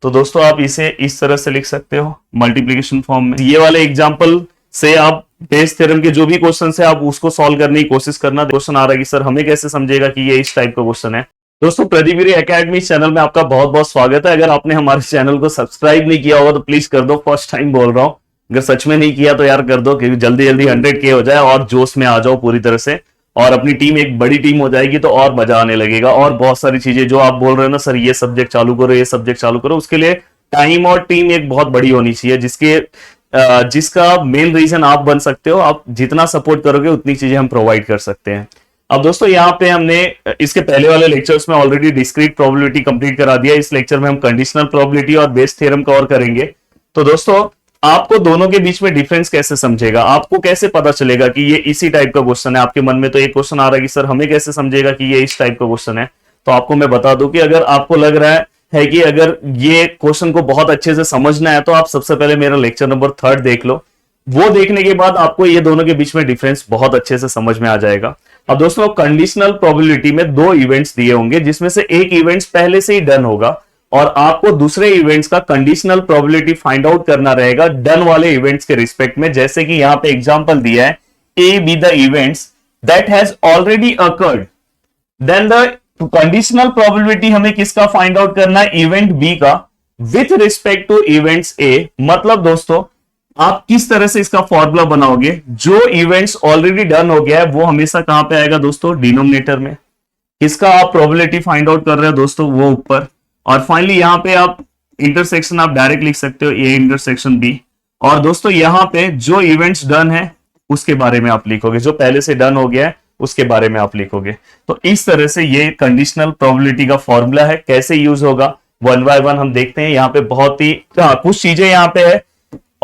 तो दोस्तों आप इसे इस तरह से लिख सकते हो मल्टीप्लीकेशन फॉर्म में। ये वाले एग्जाम्पल से आप बेस थ्योरम के जो भी क्वेश्चन है आप उसको सॉल्व करने की कोशिश करना। क्वेश्चन आ रहा है कि सर हमें कैसे समझेगा कि ये इस टाइप का क्वेश्चन है। दोस्तों प्रदीप एकेडमी चैनल में आपका बहुत बहुत स्वागत है। अगर आपने हमारे चैनल को सब्सक्राइब नहीं किया होगा तो प्लीज कर दो, फर्स्ट टाइम बोल रहा हूं। अगर सच में नहीं किया तो यार कर दो, क्योंकि जल्दी जल्दी 100K हो जाए और जोश में आ जाओ पूरी तरह से, और अपनी टीम एक बड़ी टीम हो जाएगी तो और मजा आने लगेगा। और बहुत सारी चीजें जो आप बोल रहे हो ना सर ये सब्जेक्ट चालू करो, ये सब्जेक्ट चालू करो, उसके लिए टाइम और टीम एक बहुत बड़ी होनी चाहिए, जिसका मेन रीजन आप बन सकते हो। आप जितना सपोर्ट करोगे उतनी चीजें हम प्रोवाइड कर सकते हैं। अब दोस्तों यहाँ पे हमने इसके पहले वाले लेक्चर्स में ऑलरेडी डिस्क्रीट प्रोबेबिलिटी कंप्लीट करा दिया। इस लेक्चर में हम कंडीशनल प्रोबेबिलिटी और बेस थ्योरम कवर करेंगे। तो दोस्तों आपको दोनों के बीच में डिफरेंस कैसे समझेगा, आपको कैसे पता चलेगा कि ये इसी टाइप का क्वेश्चन है। आपके मन में तो एक क्वेश्चन आ रहा है कि सर हमें कैसे समझेगा कि ये इस टाइप का क्वेश्चन है। तो आपको मैं बता दूं कि अगर आपको लग रहा है कि अगर ये क्वेश्चन को बहुत अच्छे से समझना है तो आप सबसे पहले मेरा लेक्चर नंबर 3 देख लो। वो देखने के बाद आपको ये दोनों के बीच में डिफरेंस बहुत अच्छे से समझ में आ जाएगा। अब दोस्तों कंडीशनल प्रोबेबिलिटी में 2 इवेंट्स दिए होंगे, जिसमें से एक इवेंट्स पहले से ही डन होगा और आपको दूसरे इवेंट्स का कंडीशनल प्रोबेबिलिटी फाइंड आउट करना रहेगा डन वाले इवेंट्स के रिस्पेक्ट में। जैसे कि यहां पे एग्जांपल दिया है, A B the events that has already occurred, then the conditional probability हमें किसका फाइंड आउट करना है, इवेंट बी का with respect to events A. मतलब दोस्तों आप किस तरह से इसका फॉर्मूला बनाओगे, जो इवेंट्स ऑलरेडी डन हो गया है वो हमेशा कहां पे आएगा दोस्तों, डिनोमिनेटर में। किसका आप प्रोबेबिलिटी फाइंड आउट कर रहे हो दोस्तों, वो ऊपर। और फाइनली यहां पे आप इंटरसेक्शन आप डायरेक्ट लिख सकते हो, ए इंटरसेक्शन बी। और दोस्तों यहां पे जो इवेंट्स डन है उसके बारे में आप लिखोगे, जो पहले से डन हो गया है उसके बारे में आप लिखोगे। तो इस तरह से ये कंडीशनल प्रोबेबिलिटी का फॉर्मूला है। कैसे यूज होगा 1 बाय 1 हम देखते हैं। यहाँ पे बहुत ही कुछ चीजें यहाँ पे है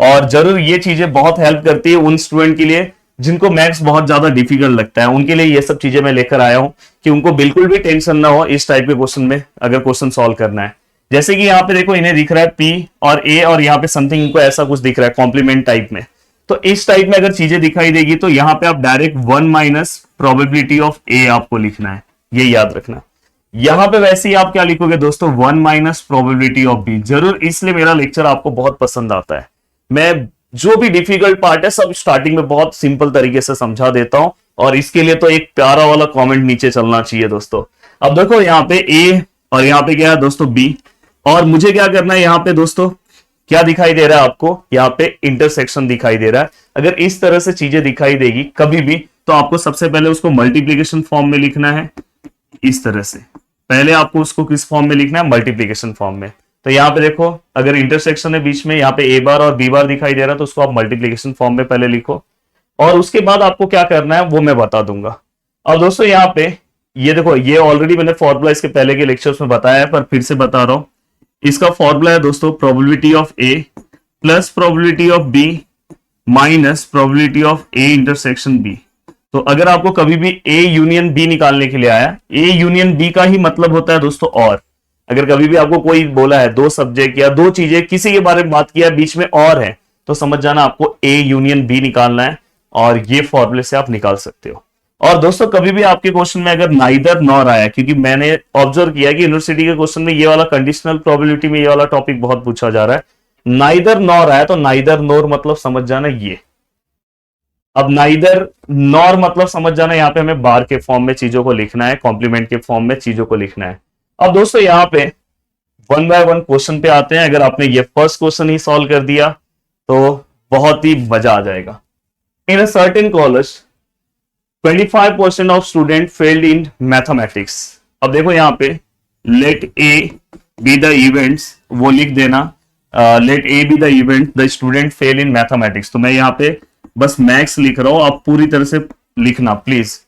और जरूर ये चीजें बहुत हेल्प करती है उन स्टूडेंट के लिए जिनको मैथ्स बहुत ज्यादा डिफिकल्ट लगता है। उनके लिए ये सब चीजें मैं लेकर आया हूं कि उनको बिल्कुल भी टेंशन ना हो इस टाइप के क्वेश्चन में अगर क्वेश्चन सॉल्व करना है। जैसे कि यहाँ पे देखो इन्हें दिख रहा है पी और ए और यहाँ पे समथिंग इनको ऐसा कुछ दिख रहा है कॉम्प्लीमेंट टाइप में। तो इस टाइप में अगर चीजें दिखाई देगी तो यहाँ पे आप डायरेक्ट 1 माइनस प्रोबेबिलिटी ऑफ ए आपको लिखना है, ये याद रखना। यहां पे वैसे ही आप क्या लिखोगे दोस्तों, 1 माइनस प्रोबेबिलिटी ऑफ बी। जरूर इसलिए मेरा लेक्चर आपको बहुत पसंद आता है। मैं जो भी डिफिकल्ट पार्ट है सब स्टार्टिंग में बहुत सिंपल तरीके से समझा देता हूं और इसके लिए तो एक प्यारा वाला कमेंट नीचे चलना चाहिए दोस्तों। अब देखो यहाँ पे ए और यहाँ पे क्या है दोस्तों बी, और मुझे क्या करना है यहाँ पे दोस्तों, क्या दिखाई दे रहा है आपको, यहाँ पे इंटरसेक्शन दिखाई दे रहा है। अगर इस तरह से चीजें दिखाई देगी कभी भी तो आपको सबसे पहले उसको मल्टीप्लीकेशन फॉर्म में लिखना है। इस तरह से पहले आपको उसको किस फॉर्म में लिखना है, मल्टीप्लीकेशन फॉर्म में। तो यहाँ पे देखो अगर इंटरसेक्शन है बीच में, यहाँ पे ए बार और बी बार दिखाई दे रहा है तो उसको आप मल्टीप्लीकेशन फॉर्म में पहले लिखो और उसके बाद आपको क्या करना है वो मैं बता दूंगा। और दोस्तों यहाँ पे ये देखो, ये ऑलरेडी मैंने फॉर्मूला इसके पहले के लेक्चर्स में बताया है पर फिर से बता रहा हूं। इसका फॉर्मूला है दोस्तों probability of A plus probability of B minus probability of A intersection B. तो अगर आपको कभी भी ए यूनियन बी निकालने के लिए आया, ए यूनियन बी का ही मतलब होता है दोस्तों और। अगर कभी भी आपको कोई बोला है 2 सब्जेक्ट या 2 चीजें किसी के बारे में बात किया बीच में और है तो समझ जाना आपको ए यूनियन बी निकालना है और ये फॉर्मूले से आप निकाल सकते हो। और दोस्तों कभी भी आपके क्वेश्चन में अगर नाइदर नॉर आया, क्योंकि मैंने ऑब्जर्व किया कि यूनिवर्सिटी के क्वेश्चन में ये वाला कंडीशनल प्रोबेबिलिटी में ये वाला टॉपिक बहुत पूछा जा रहा है, नाइदर नॉर आया तो नाइदर नॉर मतलब समझ जाना ये। अब नाइदर नॉर मतलब समझ जाना यहाँ पे हमें बार के फॉर्म में चीजों को लिखना है, कॉम्प्लीमेंट के फॉर्म में चीजों को लिखना है। अब दोस्तों यहाँ पे 1 बाय 1 क्वेश्चन पे आते हैं। अगर आपने ये फर्स्ट क्वेश्चन ही सॉल्व कर दिया तो बहुत ही मजा आ जाएगा। In a certain college 25% of student failed in mathematics. अब देखो यहाँ पे let A B the events, वो लिख देना, let A B the event the student fail in mathematics. तो मैं यहाँ पे बस मैथ्स लिख रहा हूं, आप पूरी तरह से लिखना प्लीज।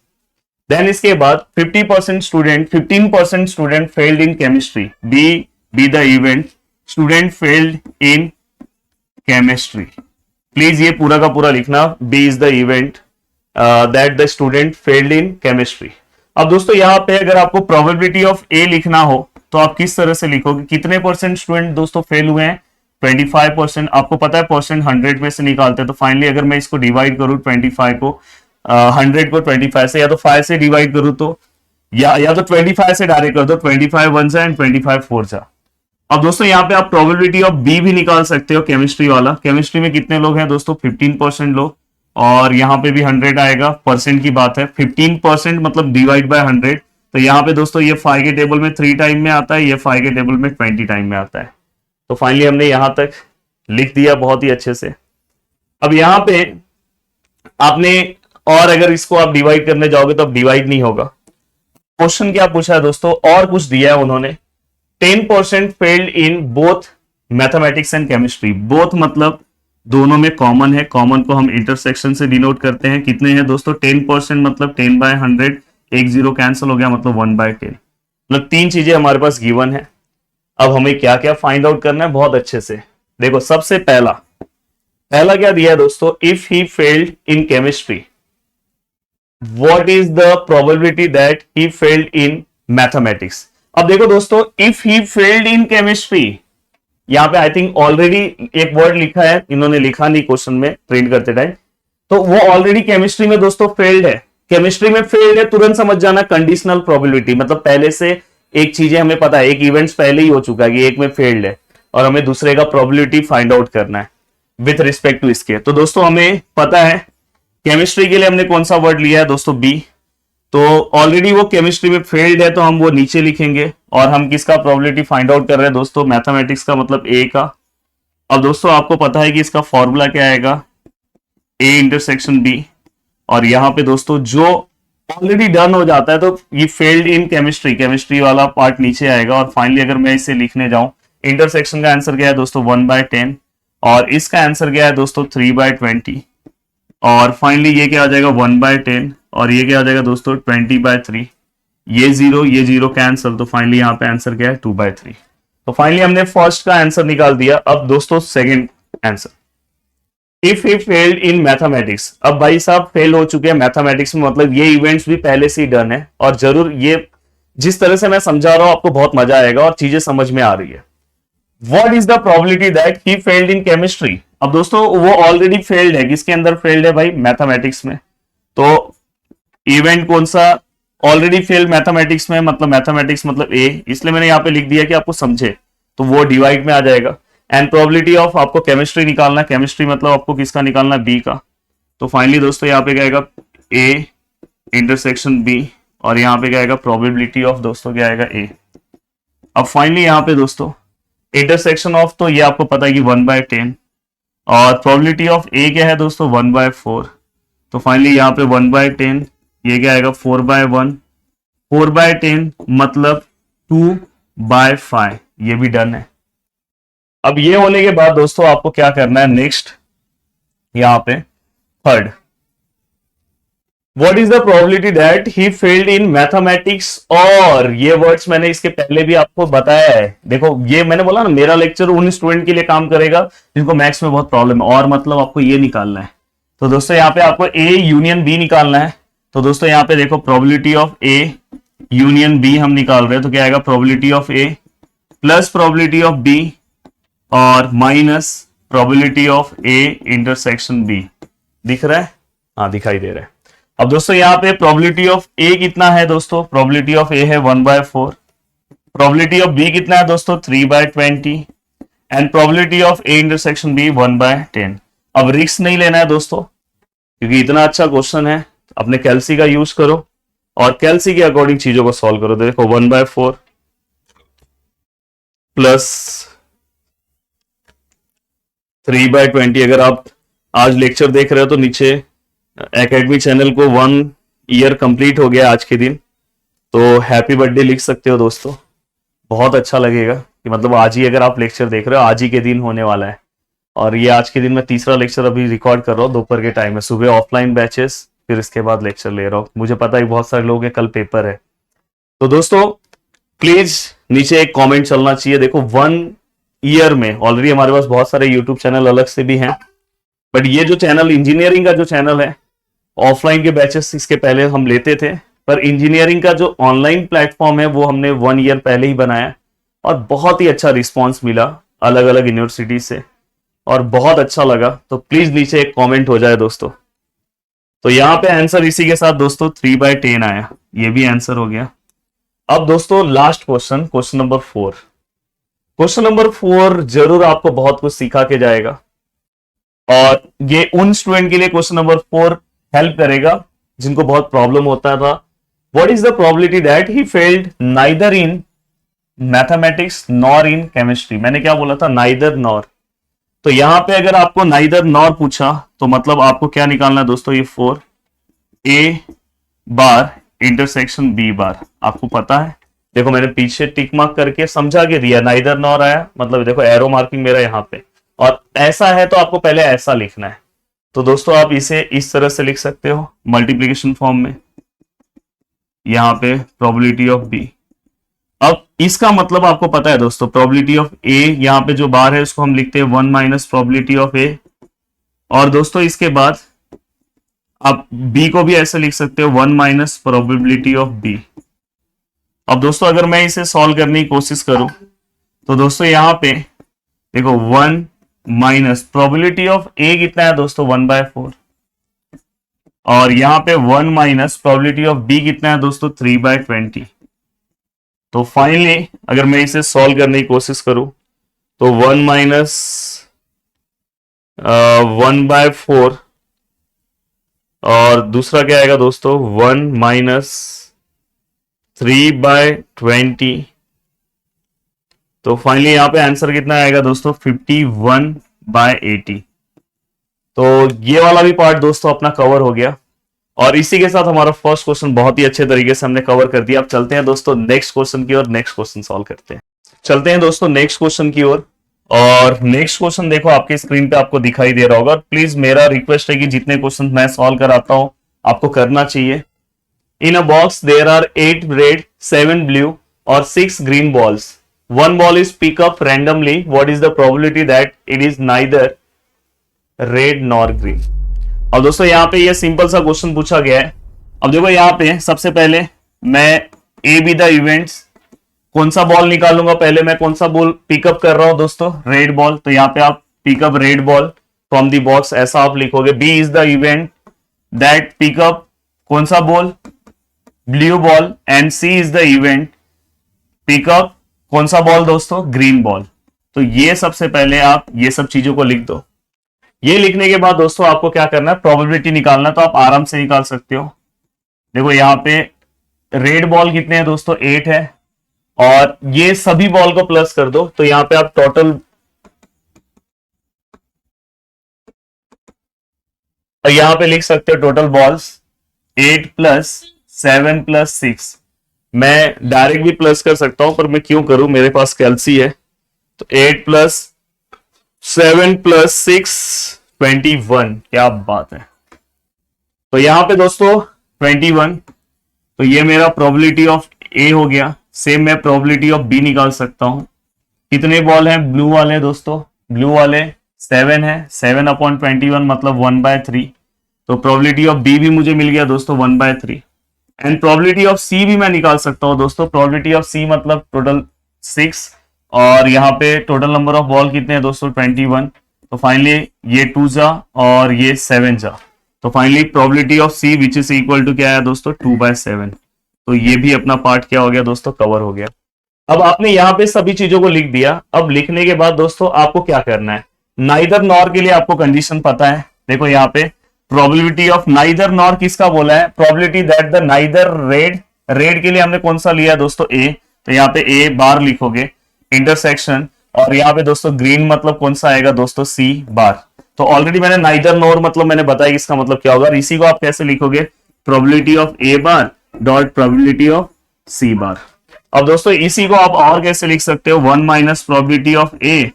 देन इसके बाद 15% student failed in chemistry, B the event student failed in chemistry. Please ये पूरा का पूरा लिखना, B is the event that the student failed in chemistry. अब दोस्तों यहाँ पे अगर आपको प्रोबेबिलिटी ऑफ ए लिखना हो तो आप किस तरह से लिखोगे, कितने परसेंट स्टूडेंट दोस्तों फेल हुए हैं, 25%। आपको पता है परसेंट 100 में से निकालते हैं, तो फाइनली अगर मैं इसको डिवाइड करूं 25 को 100 को 25 से, या तो 5 से डिवाइड करूं तो या तो 25 से डायरेक्ट कर दो, 25 1 जा एंड 25 4 जा। अब दोस्तों यहाँ पे आप प्रोबेबिलिटी ऑफ बी भी निकाल सकते हो, केमिस्ट्री वाला। केमिस्ट्री में कितने लोग हैं दोस्तों? 15% लोग, और यहाँ पे भी 100 आएगा, परसेंट की बात है। 15% मतलब डिवाइड बाय 100, तो यहाँ पे दोस्तों ये 5 के टेबल में 3 टाइम में आता है, ये 5 के टेबल में 20 टाइम में आता है। तो फाइनली हमने यहां तक लिख दिया बहुत ही अच्छे से। अब यहां पे आपने, और अगर इसको आप डिवाइड करने जाओगे तो अब डिवाइड नहीं होगा। क्वेश्चन क्या पूछा है दोस्तों? और कुछ दिया है उन्होंने, 10% failed in both mathematics and chemistry. Both मतलब दोनों में कॉमन है, कॉमन को हम इंटरसेक्शन से डिनोट करते हैं। कितने हैं दोस्तों? 10% मतलब 10/100, एक जीरो कैंसिल हो गया मतलब 1/10। मतलब तीन चीजें हमारे पास गिवन है। अब हमें क्या क्या फाइंड आउट करना है बहुत अच्छे से। देखो सबसे पहला क्या दिया है दोस्तों? If he failed in chemistry, what is the probability that he failed in mathematics. अब देखो दोस्तों, if he failed in chemistry, यहां पे आई थिंक ऑलरेडी एक वर्ड लिखा है, इन्होंने लिखा नहीं क्वेश्चन में प्रिंट करते टाइम, तो वो ऑलरेडी केमिस्ट्री में दोस्तों फेल्ड है। केमिस्ट्री में फेल्ड है, तुरंत समझ जाना कंडीशनल प्रोबेबिलिटी, मतलब पहले से एक चीजें हमें पता है, एक इवेंट्स पहले ही हो चुका है कि एक में फेल्ड है, और हमें दूसरे का प्रोबेबिलिटी फाइंड आउट करना है विथ रिस्पेक्ट टू इसके। तो दोस्तों हमें पता है केमिस्ट्री के लिए हमने कौन सा वर्ड लिया है दोस्तों? बी। तो ऑलरेडी वो केमिस्ट्री में फेल्ड है, तो हम वो नीचे लिखेंगे। और हम किसका प्रोबेबिलिटी फाइंड आउट कर रहे हैं दोस्तों? मैथमेटिक्स का, मतलब ए का। अब दोस्तों आपको पता है कि इसका फॉर्मूला क्या आएगा? A intersection B. और यहां पे दोस्तों जो ऑलरेडी डन हो जाता है, तो ये फेल्ड इन केमिस्ट्री, केमिस्ट्री वाला पार्ट नीचे आएगा। और फाइनली अगर मैं इसे लिखने जाऊं, इंटरसेक्शन का आंसर क्या है दोस्तों? 1/10, और इसका आंसर क्या है दोस्तों? 3/20। और फाइनली ये क्या आ जाएगा? 1/10, और ये क्या आ जाएगा दोस्तों? 20/3। ये जीरो कैंसिल, तो फाइनली यहाँ पे आंसर क्या है? 2/3। तो फाइनली हमने फर्स्ट का आंसर निकाल दिया। अब दोस्तों second answer, if he failed in mathematics. अब भाई साहब फेल हो चुके हैं मैथमेटिक्स में, मतलब ये इवेंट्स भी पहले से ही डन है। और जरूर ये जिस तरह से मैं समझा रहा हूं आपको बहुत मजा आएगा और चीजें समझ में आ रही है। What is the probability that he failed in chemistry. अब दोस्तों वो ऑलरेडी फेल्ड है, किसके अंदर फेल्ड है भाई? मैथमेटिक्स में। तो इवेंट कौन सा ऑलरेडी फेल्ड? मैथमेटिक्स में, मतलब मैथमेटिक्स मतलब ए, इसलिए मैंने यहां पे लिख दिया कि आपको समझे, तो वो डिवाइड में आ जाएगा। एंड प्रोबेबिलिटी ऑफ आपको केमिस्ट्री निकालना, केमिस्ट्री मतलब आपको किसका निकालना? बी का। तो फाइनली दोस्तों यहाँ पे क्या आएगा? ए इंटरसेक्शन बी, और यहाँ पे क्या आएगा? प्रोबेबिलिटी ऑफ दोस्तों क्या आएगा? ए। अब फाइनली यहाँ पे दोस्तों इंटरसेक्शन ऑफ, तो ये आपको पता है कि 1/10, और प्रोबेबिलिटी ऑफ ए क्या है दोस्तों? 1/4। तो फाइनली यहाँ पे 1/10, ये क्या आएगा? 4/1। 4/10 मतलब 2/5, ये भी डन है। अब ये होने के बाद दोस्तों आपको क्या करना है नेक्स्ट? यहां पे third, what is the probability that he failed in mathematics. और ये वर्ड्स मैंने इसके पहले भी आपको बताया है। देखो ये मैंने बोला ना, मेरा लेक्चर उन स्टूडेंट के लिए काम करेगा जिनको मैथ्स में बहुत प्रॉब्लम है, और मतलब आपको ये निकालना है। तो दोस्तों यहाँ पे आपको ए यूनियन बी निकालना है। तो दोस्तों यहाँ पे देखो probability of A union B हम निकाल रहे हैं, तो क्या आएगा? Probability of A plus probability of B और minus probability of A intersection B. दिख रहा है? हाँ दिखाई दे रहा है। अब दोस्तों यहाँ पे प्रोबेबिलिटी ऑफ ए कितना है दोस्तों? प्रोबेबिलिटी ऑफ ए है 1/4। प्रोबेबिलिटी ऑफ बी कितना है दोस्तों? 3/20। And probability of A intersection B 1/10। अब रिस्क नहीं लेना है दोस्तों, क्योंकि इतना अच्छा क्वेश्चन है। अपने कैलसी का यूज करो और कैलसी के अकॉर्डिंग चीजों को सॉल्व करो। देखो 1/4 प्लस 3/20। अगर आप आज लेक्चर देख रहे हो तो नीचे एकेडमी चैनल को 1 ईयर कंप्लीट हो गया आज के दिन, तो हैप्पी बर्थडे लिख सकते हो दोस्तों। बहुत अच्छा लगेगा कि मतलब आज ही अगर आप लेक्चर देख रहे हो, आज ही के दिन होने वाला है। और ये आज के दिन मैं तीसरा लेक्चर अभी रिकॉर्ड कर रहा हूँ दोपहर के टाइम में। सुबह ऑफलाइन बैचेस, फिर इसके बाद लेक्चर ले रहा हूँ। मुझे पता है बहुत सारे लोग हैं, कल पेपर है। तो दोस्तों प्लीज नीचे एक कॉमेंट चलना चाहिए। देखो 1 ईयर में ऑलरेडी हमारे पास बहुत सारे यूट्यूब चैनल अलग से भी हैं, बट ये जो चैनल इंजीनियरिंग का जो चैनल है, ऑफलाइन के बैचेस इसके पहले हम लेते थे, पर इंजीनियरिंग का जो ऑनलाइन प्लेटफॉर्म है वो हमने 1 ईयर पहले ही बनाया, और बहुत ही अच्छा रिस्पॉन्स मिला अलग अलग यूनिवर्सिटी से, और बहुत अच्छा लगा। तो प्लीज नीचे एक कॉमेंट हो जाए दोस्तों। तो यहाँ पे आंसर इसी के साथ दोस्तों 3/10 आया, ये भी आंसर हो गया। अब दोस्तों last question, question number 4। Question number 4 जरूर आपको बहुत कुछ सिखा के जाएगा और ये उन स्टूडेंट के लिए क्वेश्चन नंबर 4 हेल्प करेगा जिनको बहुत प्रॉब्लम होता था। What is the probability that he failed neither in mathematics nor in chemistry. मैंने क्या बोला था, नाइदर नॉर। तो यहां पे अगर आपको नाइदर नॉर पूछा तो मतलब आपको क्या निकालना है दोस्तों, ये 4 ए बार इंटरसेक्शन बी बार। आपको पता है, देखो मैंने पीछे टिक मार्क करके समझा के दिया, नाइदर नॉर आया मतलब देखो एरो मार्किंग मेरा यहां पे, और ऐसा है तो आपको पहले ऐसा लिखना है। तो दोस्तों आप इसे इस तरह से लिख सकते हो मल्टीप्लिकेशन फॉर्म में, यहां पे प्रोबेबिलिटी ऑफ बी। अब इसका मतलब आपको पता है दोस्तों, प्रोबेबिलिटी ऑफ ए, यहां पे जो बार है उसको हम लिखते हैं 1 माइनस प्रोबेबिलिटी ऑफ ए। और दोस्तों इसके बाद आप बी को भी ऐसे लिख सकते हो 1 माइनस प्रोबेबिलिटी ऑफ बी। अब दोस्तों अगर मैं इसे सॉल्व करने की कोशिश करूं तो दोस्तों यहां पे देखो 1 माइनस प्रोबेबिलिटी ऑफ ए कितना है दोस्तों 1/4, और यहां पे 1 माइनस प्रोबेबिलिटी ऑफ बी कितना है दोस्तों 3/20। तो फाइनली अगर मैं इसे सॉल्व करने की कोशिश करूं तो 1 माइनस 1/4 और दूसरा क्या आएगा दोस्तों 1 माइनस 3/20। तो फाइनली यहां पे आंसर कितना आएगा दोस्तों 51/80। तो ये वाला भी पार्ट दोस्तों अपना कवर हो गया और इसी के साथ हमारा फर्स्ट क्वेश्चन बहुत ही अच्छे तरीके से हमने कवर कर दिया। अब चलते हैं दोस्तों नेक्स्ट क्वेश्चन की ओर, नेक्स्ट क्वेश्चन सॉल्व करते हैं। चलते हैं दोस्तों नेक्स्ट क्वेश्चन की ओर, और नेक्स्ट क्वेश्चन देखो आपके स्क्रीन पे आपको दिखाई दे रहा होगा। प्लीज मेरा रिक्वेस्ट है कि जितने क्वेश्चन मैं सॉल्व कराता हूं आपको करना चाहिए। In a box there are 8 red 7 blue और 6 green balls. One ball is picked up randomly. What is the probability that it is neither red nor green? अब दोस्तों यहाँ पे ये सिंपल सा क्वेश्चन पूछा गया है। अब देखो यहाँ पे सबसे पहले मैं ए बी द इवेंट्स, कौन सा बॉल निकालूंगा, पहले मैं कौन सा बॉल पिकअप कर रहा हूं दोस्तों, रेड बॉल। तो यहाँ पे आप pickup red ball from the box ऐसा आप लिखोगे। B is the event that pickup कौन सा ball, blue ball, and C is the event pickup कौन सा बॉल दोस्तों, ग्रीन बॉल। तो ये सबसे पहले आप ये सब चीजों को लिख दो। ये लिखने के बाद दोस्तों आपको क्या करना है, प्रोबेबिलिटी निकालना। तो आप आराम से निकाल सकते हो। देखो यहाँ पे रेड बॉल कितने हैं दोस्तों 8 है, और ये सभी बॉल को प्लस कर दो। तो यहाँ पे आप टोटल यहाँ पे लिख सकते हो टोटल बॉल्स 8 प्लस 7 प्लस 6। मैं डायरेक्ट भी प्लस कर सकता हूं पर मैं क्यों करूं, मेरे पास कैलसी है। तो 8 प्लस 7 प्लस 6 21। क्या बात है। तो यहां पे दोस्तों 21, तो ये मेरा प्रोबेबिलिटी ऑफ ए हो गया। सेम मैं प्रोबेबिलिटी ऑफ बी निकाल सकता हूं। कितने बॉल हैं ब्लू वाले दोस्तों, ब्लू वाले 7 है, 7/21 मतलब 1/3। तो प्रोबेबिलिटी ऑफ बी भी मुझे मिल गया दोस्तों 1/3। एंड प्रोबेबिलिटी ऑफ सी भी मैं निकाल सकता हूं दोस्तों। प्रोबेबिलिटी ऑफ सी मतलब टोटल 6, और यहाँ पे टोटल नंबर ऑफ बॉल कितने हैं दोस्तों 21। तो फाइनली ये 2 जा और ये 7 जा। तो finally probability of C which is equal to क्या है दोस्तों 2/7। तो ये भी अपना पार्ट क्या हो गया दोस्तों, कवर हो गया। अब आपने यहाँ पे सभी चीजों को लिख दिया। अब लिखने के बाद दोस्तों आपको क्या करना है, नाइदर नॉर के लिए आपको कंडीशन पता है। देखो यहाँ पे प्रोबेबिलिटी ऑफ नाइदर नॉर किसका बोला है, probability that the neither red, red के लिए हमने कौन सा लिया दोस्तों ए। तो यहाँ पे ए बार लिखोगे इंटरसेक्शन, और यहाँ पे दोस्तों ग्रीन मतलब कौन सा आएगा दोस्तों सी बार। तो ऑलरेडी मैंने नाइदर नॉर मतलब मैंने बताया इसका मतलब क्या होगा। इसी को आप कैसे लिखोगे, probability of A bar dot probability of C bar. अब दोस्तों इसी को आप और कैसे लिख सकते हो, 1 माइनस प्रोबेबिलिटी ऑफ ए,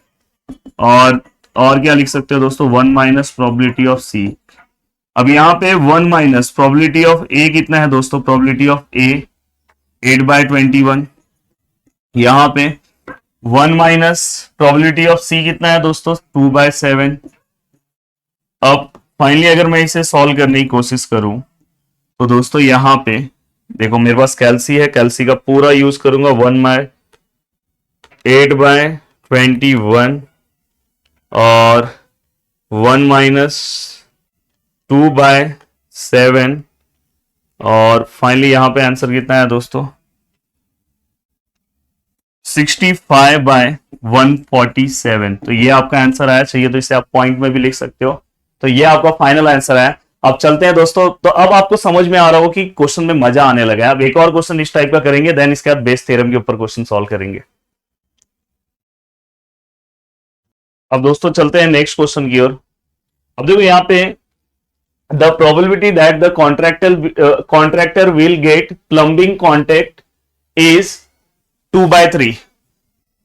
और क्या लिख सकते हो दोस्तों 1 माइनस प्रोबेबिलिटी ऑफ सी। अब यहाँ पे 1 माइनस प्रोबेबिलिटी ऑफ ए कितना है दोस्तों, प्रोबेबिलिटी ऑफ ए 8/21। यहाँ पे 1 माइनस प्रोबेबिलिटी ऑफ सी कितना है दोस्तों 2/7। अब फाइनली अगर मैं इसे सॉल्व करने की कोशिश करूं तो दोस्तों यहाँ पे देखो मेरे पास कैलसी है, कैलसी का पूरा यूज करूंगा। 8/21 और 1 माइनस 2/7, और फाइनली यहां पे आंसर कितना है दोस्तों 65/1 147। तो ये आपका आंसर आया, चाहिए तो इसे आप पॉइंट में भी लिख सकते हो। तो ये आपका फाइनल आंसर है। अब चलते हैं दोस्तों, तो अब आपको समझ में आ रहा हो कि क्वेश्चन में मजा आने लगा है। अब एक और क्वेश्चन इस टाइप का करेंगे, देन इसके बाद बेस थ्योरम के ऊपर क्वेश्चन सॉल्व करेंगे। अब दोस्तों चलते हैं नेक्स्ट क्वेश्चन की ओर। अब देखो यहाँ पे the probability that the contractor will get plumbing contract is 2/3।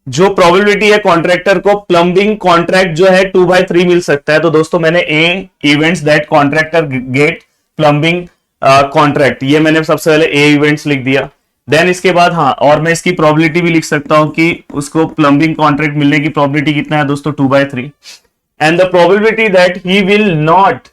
जो प्रोबेबिलिटी है कॉन्ट्रैक्टर को प्लम्बिंग कॉन्ट्रैक्ट जो है 2/3 मिल सकता है। तो दोस्तों मैंने A events that contractor get plumbing contract, ये मैंने सबसे पहले ए इवेंट्स लिख दिया। देन इसके बाद हाँ, और मैं इसकी प्रोबेबिलिटी भी लिख सकता हूं कि उसको प्लम्बिंग कॉन्ट्रैक्ट मिलने की प्रोबेबिलिटी कितना है दोस्तों, 2/3। And the probability that he will not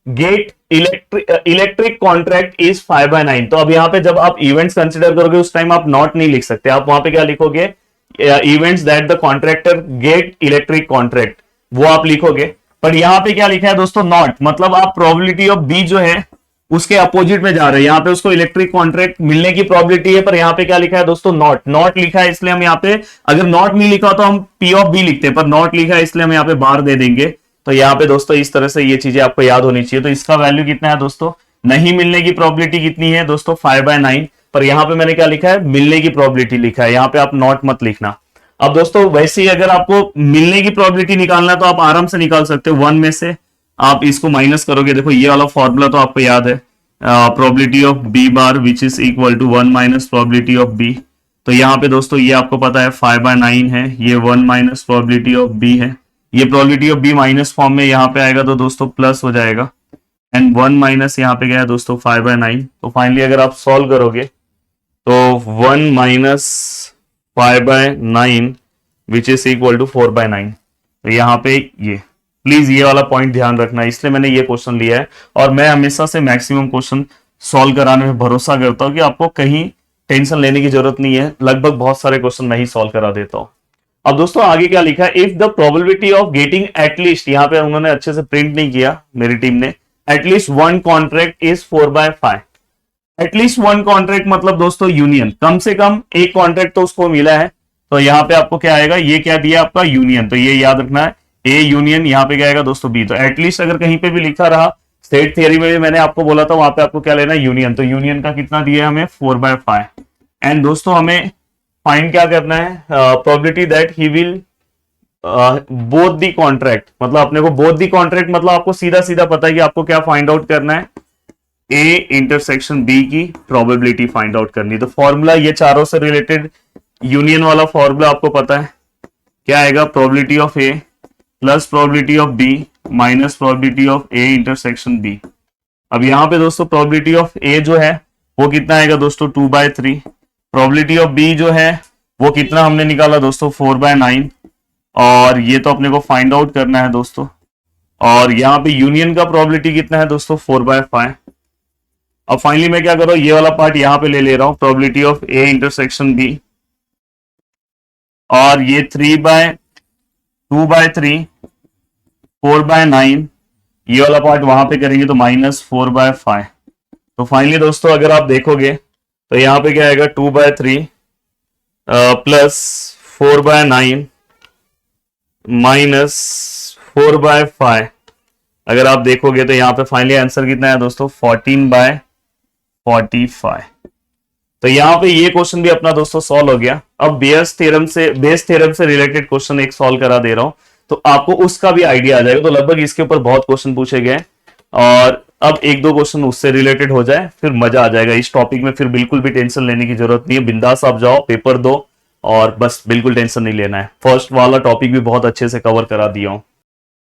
gate electric contract is 5/9। तो अब यहाँ पे जब आप इवेंट्स कंसिडर करोगे उस टाइम आप नॉट नहीं लिख सकते, आप वहां पे क्या लिखोगे, events that the contractor get electric contract, वो आप लिखोगे। पर यहां पे क्या लिखा है दोस्तों, नॉट, मतलब आप प्रोबेबिलिटी ऑफ बी जो है उसके अपोजिट में जा रहे हैं। यहां पे उसको इलेक्ट्रिक कॉन्ट्रैक्ट मिलने की प्रोबेबिलिटी है, पर यहां पे क्या लिखा है दोस्तों, नॉट। नॉट लिखा है इसलिए हम यहाँ पे, अगर नॉट नहीं लिखा तो हम पी ऑफ बी लिखते हैं, पर नॉट लिखा है इसलिए हम यहाँ पे बार दे देंगे। तो यहाँ पे दोस्तों इस तरह से ये चीजें आपको याद होनी चाहिए। तो इसका वैल्यू कितना है दोस्तों, नहीं मिलने की प्रोबेबिलिटी कितनी है दोस्तों, 5/9। पर यहां पे मैंने क्या लिखा है, मिलने की प्रोबेबिलिटी लिखा है, यहां पे आप नॉट मत लिखना। अब दोस्तों वैसे ही अगर आपको मिलने की प्रोबेबिलिटी निकालना है तो आप आराम से निकाल सकते हो। 1 में से आप इसको माइनस करोगे, देखो ये वाला फॉर्मूला तो आपको याद है, probability of B bar which is equal to 1 minus probability of B. तो यहाँ पे दोस्तों ये आपको पता है 5/9 है, ये 1 माइनस प्रोबेबिलिटी ऑफ बी है। ये probability of B minus form में यहाँ पे आएगा तो दोस्तों प्लस हो जाएगा, एंड 1 माइनस यहाँ पे गया दोस्तों 5/9। तो फाइनली अगर आप सॉल्व करोगे तो 1 minus 5/9 which is equal to 4/9। तो यहाँ पे ये प्लीज ये वाला पॉइंट ध्यान रखना, इसलिए मैंने ये क्वेश्चन लिया है। और मैं हमेशा से मैक्सिमम क्वेश्चन सॉल्व कराने में भरोसा करता हूँ कि आपको कहीं टेंशन लेने की जरूरत नहीं है, लगभग बहुत सारे क्वेश्चन नहीं सॉल्व करा देता हूँ। अब दोस्तों आगे क्या लिखा है, if the probability of getting at least, यहाँ पे उन्होंने अच्छे से प्रिंट नहीं किया मेरी टीम ने, at least 1 contract is 4/5। At least 1 contract मतलब दोस्तों यूनियन, कम से कम एक कॉन्ट्रैक्ट तो उसको मिला है। तो यहाँ पे आपको क्या आएगा, ये क्या दिया आपका यूनियन, तो ये याद रखना है, ए यूनियन, यहाँ पे क्या आएगा दोस्तों बी। तो एटलीस्ट अगर कहीं पे भी लिखा रहा, सेट थियरी में भी मैंने आपको बोला था, वहां पे आपको क्या लेना है, यूनियन। तो यूनियन का कितना दिया है हमें, 4/5। एंड दोस्तों हमें फाइंड क्या करना है, probability that he will both the contract, मतलब अपने को बोथ दी कॉन्ट्रैक्ट मतलब आपको सीधा सीधा पता है कि आपको क्या फाइंड आउट करना है, ए इंटरसेक्शन बी की प्रोबेबिलिटी फाइंड आउट करनी है। तो फॉर्मूला ये चारों से रिलेटेड यूनियन वाला फॉर्मूला आपको पता है, क्या आएगा, probability of A plus probability of B minus probability of A intersection B. अब यहाँ पे दोस्तों प्रोबेबिलिटी ऑफ ए जो है वो कितना आएगा दोस्तों, 2/3। प्रोबेबिलिटी ऑफ बी जो है वो कितना हमने निकाला दोस्तों, 4/9। और ये तो अपने को फाइंड आउट करना है दोस्तों। और यहाँ पे यूनियन का प्रोबेबिलिटी कितना है दोस्तों, 4/5। अब फाइनली मैं क्या कर रहा हूं, ये वाला पार्ट यहाँ पे ले रहा हूं, probability of A intersection B, और ये 2/3 4/9, ये वाला पार्ट वहां पे करेंगे तो -4/5। तो फाइनली दोस्तों अगर आप देखोगे तो यहाँ पे क्या आएगा, 2/3 प्लस 4/9 -4/5। अगर आप देखोगे तो यहाँ पे फाइनली आंसर कितना है दोस्तों, 14/45। तो यहाँ पे ये क्वेश्चन भी अपना दोस्तों सॉल्व हो गया। अब बेस थ्योरम से रिलेटेड क्वेश्चन एक सॉल्व करा दे रहा हूं, तो आपको उसका भी आइडिया आ जाएगा। तो लगभग इसके ऊपर बहुत क्वेश्चन पूछे गए, और अब 1-2 क्वेश्चन उससे रिलेटेड हो जाए फिर मजा आ जाएगा इस टॉपिक में। फिर बिल्कुल भी टेंशन लेने की जरूरत नहीं है, बिंदास आप जाओ, पेपर दो, और बस बिल्कुल टेंशन नहीं लेना है। फर्स्ट वाला टॉपिक भी बहुत अच्छे से कवर करा दिया हूं।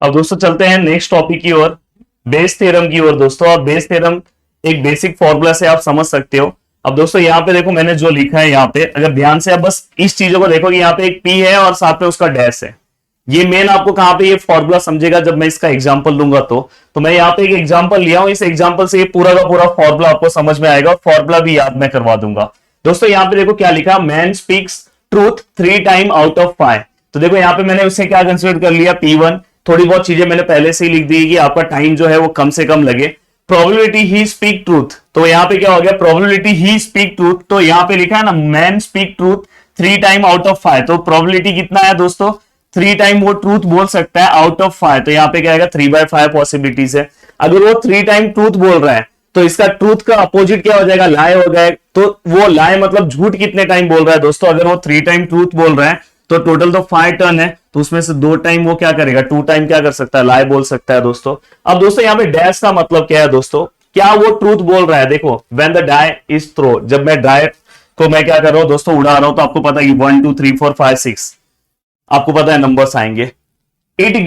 अब दोस्तों चलते हैं नेक्स्ट टॉपिक की ओर, बेस थ्योरम की ओर। दोस्तों अब बेस थ्योरम एक बेसिक फॉर्मूला से आप समझ सकते हो। अब दोस्तों यहाँ पे देखो मैंने जो लिखा है, यहाँ पे अगर ध्यान से आप बस इस चीजों को देखो कि यहाँ पे एक पी है और साथ में उसका डैश है। ये मेन आपको कहां पे ये फॉर्मूला समझेगा जब मैं इसका एग्जांपल दूंगा। तो मैं यहाँ पे एक एग्जांपल लिया हूं, इस एग्जांपल से ये पूरा का पूरा फॉर्मूला आपको समझ में आएगा, फॉर्मूला भी याद मैं करवा दूंगा। दोस्तों यहाँ पे देखो क्या लिखा, man speaks truth 3 time out of 5। तो देखो यहाँ पे मैंने उससे क्या कंसिडर कर लिया, P1। थोड़ी बहुत चीजें मैंने पहले से ही लिख दी कि आपका टाइम जो है वो कम से कम लगे। प्रोबेबिलिटी ही स्पीक ट्रूथ, तो यहाँ पे क्या हो गया, प्रोबेबिलिटी ही स्पीक ट्रूथ, तो यहाँ पे लिखा है ना man speak truth 3 time out of 5, तो प्रोबेबिलिटी कितना है दोस्तों, 3 टाइम वो ट्रूथ बोल सकता है आउट ऑफ 5, तो यहाँ पे क्या आएगा 3/5 पॉसिबिलिटीज है। अगर वो 3 टाइम ट्रूथ बोल रहा है तो इसका ट्रूथ का अपोजिट क्या हो जाएगा, लाए हो जाएगा। तो वो लाए मतलब झूठ कितने टाइम बोल रहा है दोस्तों, अगर वो 3 टाइम ट्रूथ बोल रहा है तो टोटल तो 5 टर्न है, तो उसमें से 2 टाइम वो क्या करेगा, 2 टाइम क्या कर सकता है, लाए बोल सकता है दोस्तों। अब दोस्तों यहाँ पे डैश का मतलब क्या है दोस्तों, क्या वो ट्रूथ बोल रहा है। देखो when the die is throw, जब मैं डाई को मैं क्या कर रहा हूं दोस्तों, उड़ा रहा हूं, तो आपको पता है 1 2 3 4 5 6 आपको पता है नंबर्स आएंगे। इट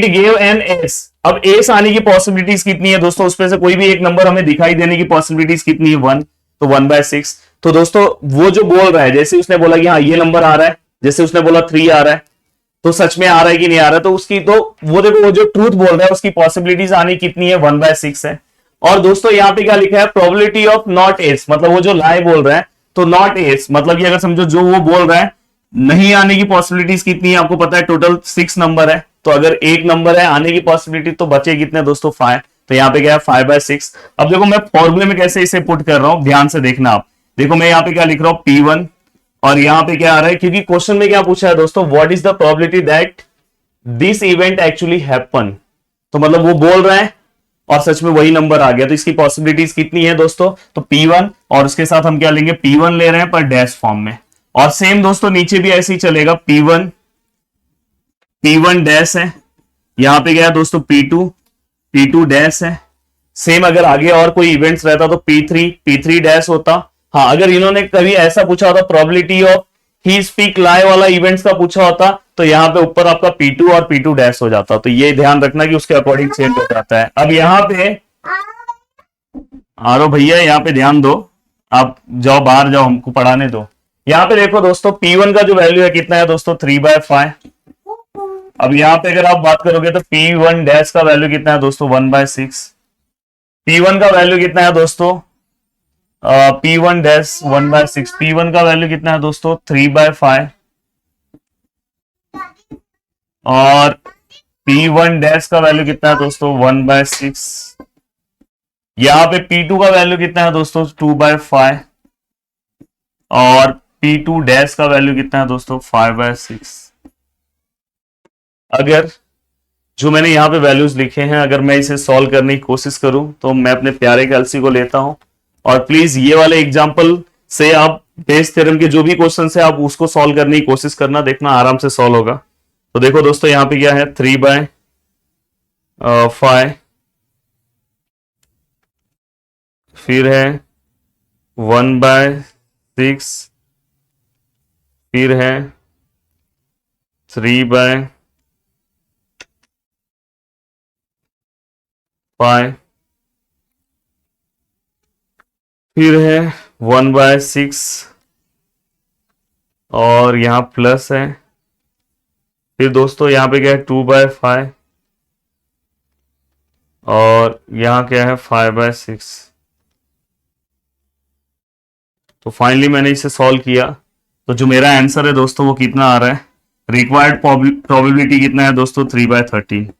गेव एन एस, अब एस आने की पॉसिबिलिटीज कितनी है दोस्तों, उसमें से कोई भी एक नंबर हमें दिखाई देने की पॉसिबिलिटीज कितनी है, 1, तो 1/6। तो दोस्तों वो जो बोल रहा है, जैसे उसने बोला कि हाँ ये नंबर आ रहा है, जैसे उसने बोला 3 आ रहा है, तो सच में आ रहा है कि नहीं आ रहा है, तो उसकी तो वो देखो वो जो ट्रूथ बोल रहा है उसकी पॉसिबिलिटीज आने कितनी है, 1/6 है। और दोस्तों यहाँ पे क्या लिखा है, प्रोबेबिलिटी ऑफ नॉट एस, मतलब वो जो लाई बोल रहा है, तो नॉट एस मतलब कि अगर समझो जो वो बोल रहा है नहीं आने की पॉसिबिलिटीज कितनी है, आपको पता है टोटल 6 नंबर है, तो अगर एक नंबर है आने की पॉसिबिलिटी तो बचे कितने दोस्तों, 5, तो यहाँ पे क्या है 5/6। अब देखो मैं फॉर्मूले में कैसे इसे पुट कर रहा हूं, ध्यान से देखना आप। देखो मैं यहाँ पे क्या लिख रहा हूं, P1, और यहाँ पे क्या आ रहा है, क्योंकि क्वेश्चन में क्या पूछा है दोस्तों, what is the probability that this event actually happen, तो मतलब वो बोल रहा है और सच में वही नंबर आ गया, तो इसकी पॉसिबिलिटीज कितनी है दोस्तों, तो P1, और उसके साथ हम क्या लेंगे, P1 ले रहे हैं पर डैश फॉर्म में। और सेम दोस्तों नीचे भी ऐसे ही चलेगा, P1 डैश है, यहां पे क्या है दोस्तों P2 डैश है। सेम अगर आगे और कोई इवेंट्स रहता तो P3 डैश होता। हाँ अगर इन्होंने कभी ऐसा पूछा होता प्रोबेबिलिटी ऑफ ही स्पीक लाई वाला इवेंट्स का पूछा होता, तो यहाँ पे ऊपर आपका P2 और P2 डैश हो जाता, तो ये ध्यान रखना कि उसके अकॉर्डिंग चेंज हो जाता है। अब यहाँ पे आरो भैया यहाँ पे ध्यान दो, आप जाओ बाहर जाओ, हमको पढ़ाने दो। यहाँ पे देखो दोस्तों P1 का जो वैल्यू है कितना है दोस्तों, 3/5। अब यहाँ पे अगर आप बात करोगे तो P1 डैश का वैल्यू कितना है दोस्तों, 1/6। P1 का वैल्यू कितना है दोस्तों, P1 डैश 1/6, P1 का वैल्यू कितना है दोस्तों, 3/5, और P1 डैश का वैल्यू कितना है दोस्तों, 1/6। यहाँ पे P2 का वैल्यू कितना है दोस्तों, 2/5, और P2 डैश का वैल्यू कितना है दोस्तों, 5/6। अगर जो मैंने यहाँ पे वैल्यूज लिखे हैं, अगर मैं इसे सॉल्व करने की कोशिश करूं तो मैं अपने प्यारे कैलसी को लेता हूं, और प्लीज ये वाले एग्जांपल से आप बेस थ्योरम के जो भी क्वेश्चन है आप उसको सॉल्व करने की कोशिश करना, देखना आराम से सॉल्व होगा। तो देखो दोस्तों यहाँ पे क्या है, 3/5, फिर है 1/6, फिर है 3/5, फिर है 1/6, और यहां प्लस है, फिर दोस्तों यहां पे क्या है 2/5, और यहां क्या है 5/6। तो फाइनली मैंने इसे सॉल्व किया, तो जो मेरा आंसर है दोस्तों वो कितना आ रहा है, रिक्वायर्ड प्रोबेबिलिटी कितना है दोस्तों, 3/13।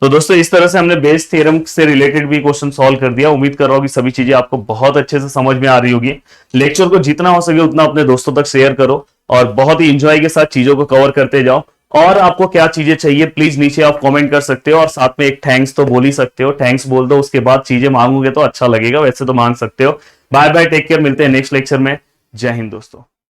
तो दोस्तों इस तरह से हमने बेस थ्योरम से रिलेटेड भी क्वेश्चन सॉल्व कर दिया। उम्मीद कर रहा हूं कि सभी चीजें आपको बहुत अच्छे से समझ में आ रही होगी। लेक्चर को जितना हो सके उतना अपने दोस्तों तक शेयर करो, और बहुत ही इंजॉय के साथ चीजों को कवर करते जाओ। और आपको क्या चीजें चाहिए प्लीज नीचे आप कमेंट कर सकते हो, और साथ में एक थैंक्स तो बोल ही सकते हो, थैंक्स बोल दो, उसके बाद चीजें मांगोगे तो अच्छा लगेगा, वैसे तो मांग सकते हो। बाय बाय, टेक केयर, मिलते हैं नेक्स्ट लेक्चर में। जय हिंद दोस्तों।